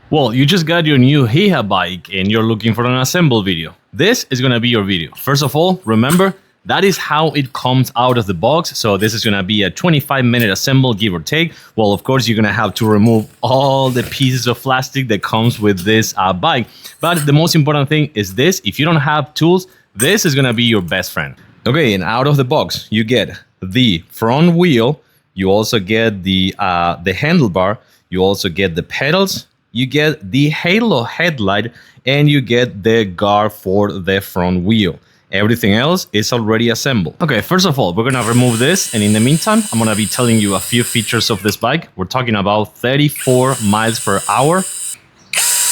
Well, you just got your new HIEHA bike and you're looking for an assemble video. This is gonna be your video. First of all, remember, that is how it comes out of the box. So this is gonna be a 25-minute assemble, give or take. Well, of course, you're gonna have to remove all the pieces of plastic that comes with this bike. But the most important thing is this: if you don't have tools, this is gonna be your best friend. Okay, and out of the box, you get the front wheel, you also get the handlebar, you also get the pedals, you get the halo headlight, and you get the guard for the front wheel. Everything else is already assembled. Okay, first of all, we're gonna remove this, and in the meantime, I'm gonna be telling you a few features of this bike. We're talking about 34 miles per hour,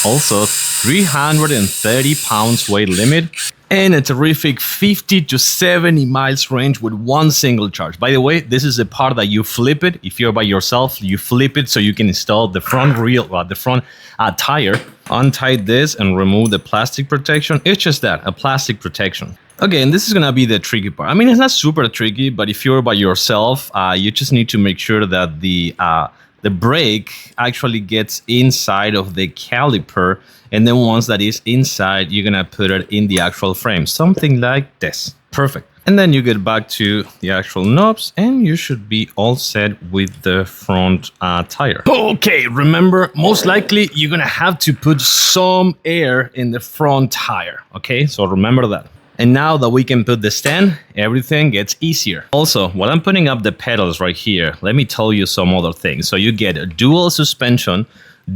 also 330 pounds weight limit, and a terrific 50 to 70 miles range with one single charge. By the way, this is the part that you flip it. If you're by yourself, you flip it so you can install the front tire. Untie this and remove the plastic protection. It's just that, a plastic protection. Okay, and this is gonna be the tricky part. I mean, it's not super tricky, but if you're by yourself, you just need to make sure that the brake actually gets inside of the caliper, and then once that is inside, you're gonna put it in the actual frame, something like this. Perfect. And then you get back to the actual knobs, and you should be all set with the front tire. Okay, remember, most likely you're gonna have to put some air in the front tire, okay? So remember that. And now that we can put the stand, everything gets easier. Also, while I'm putting up the pedals right here, let me tell you some other things. So you get a dual suspension,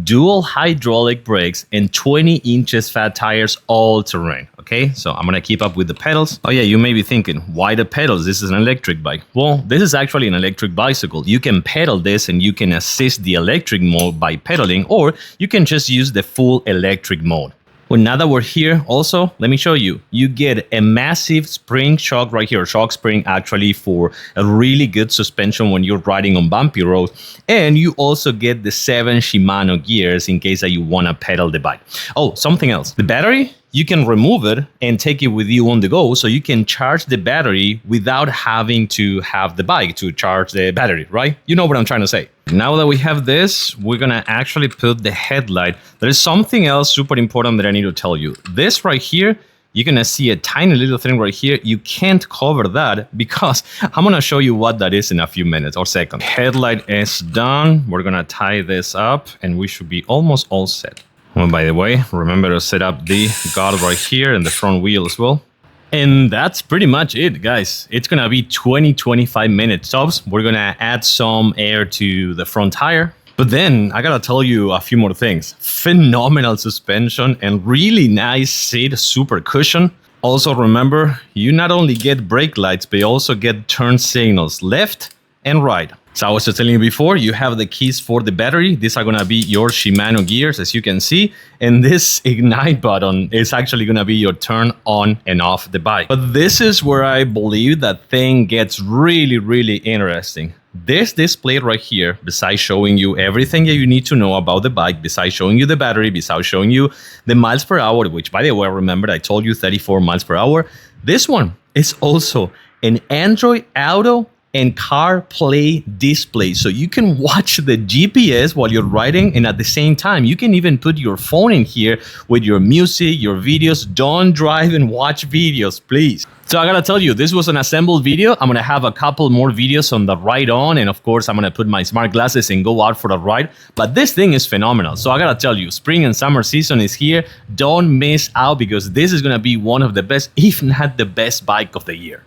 dual hydraulic brakes, and 20 inches fat tires, all terrain. Okay, so I'm gonna keep up with the pedals. Oh yeah, you may be thinking, why the pedals? This is an electric bike. Well, this is actually an electric bicycle. You can pedal this and you can assist the electric mode by pedaling, or you can just use the full electric mode. Well, now that we're here, also, let me show you. You get a massive spring shock right here, shock spring actually for a really good suspension when you're riding on bumpy roads. And you also get the 7 Shimano gears in case that you want to pedal the bike. Oh, something else. The battery, you can remove it and take it with you on the go, so you can charge the battery without having to have the bike to charge the battery, right? You know what I'm trying to say. Now that we have this, we're gonna actually put the headlight. There is something else super important that I need to tell you. This right here, you're gonna see a tiny little thing right here. You can't cover that because I'm gonna show you what that is in a few minutes or seconds. Headlight is done. We're gonna tie this up and we should be almost all set. Well, by the way, remember to set up the guard right here and the front wheel as well. And that's pretty much it, guys. It's gonna be 20-25 minutes tops. We're gonna add some air to the front tire. But then I gotta tell you a few more things. Phenomenal suspension and really nice seat, super cushion. Also remember, you not only get brake lights, but you also get turn signals left and right. So I was just telling you before, you have the keys for the battery. These are gonna be your Shimano gears, as you can see. And this ignite button is actually gonna be your turn on and off the bike. But this is where I believe that thing gets really, really interesting. This display right here, besides showing you everything that you need to know about the bike, besides showing you the battery, besides showing you the miles per hour, which by the way, remember I told you 34 miles per hour. This one is also an Android Auto and CarPlay display, so you can watch the GPS while you're riding, and at the same time you can even put your phone in here with your music, your videos. Don't drive and watch videos, please. So I gotta tell you, this was an assembled video. I'm gonna have a couple more videos on the ride on, and of course I'm gonna put my smart glasses and go out for a ride. But this thing is phenomenal. So I gotta tell you, spring and summer season is here. Don't miss out, because this is gonna be one of the best, if not the best bike of the year.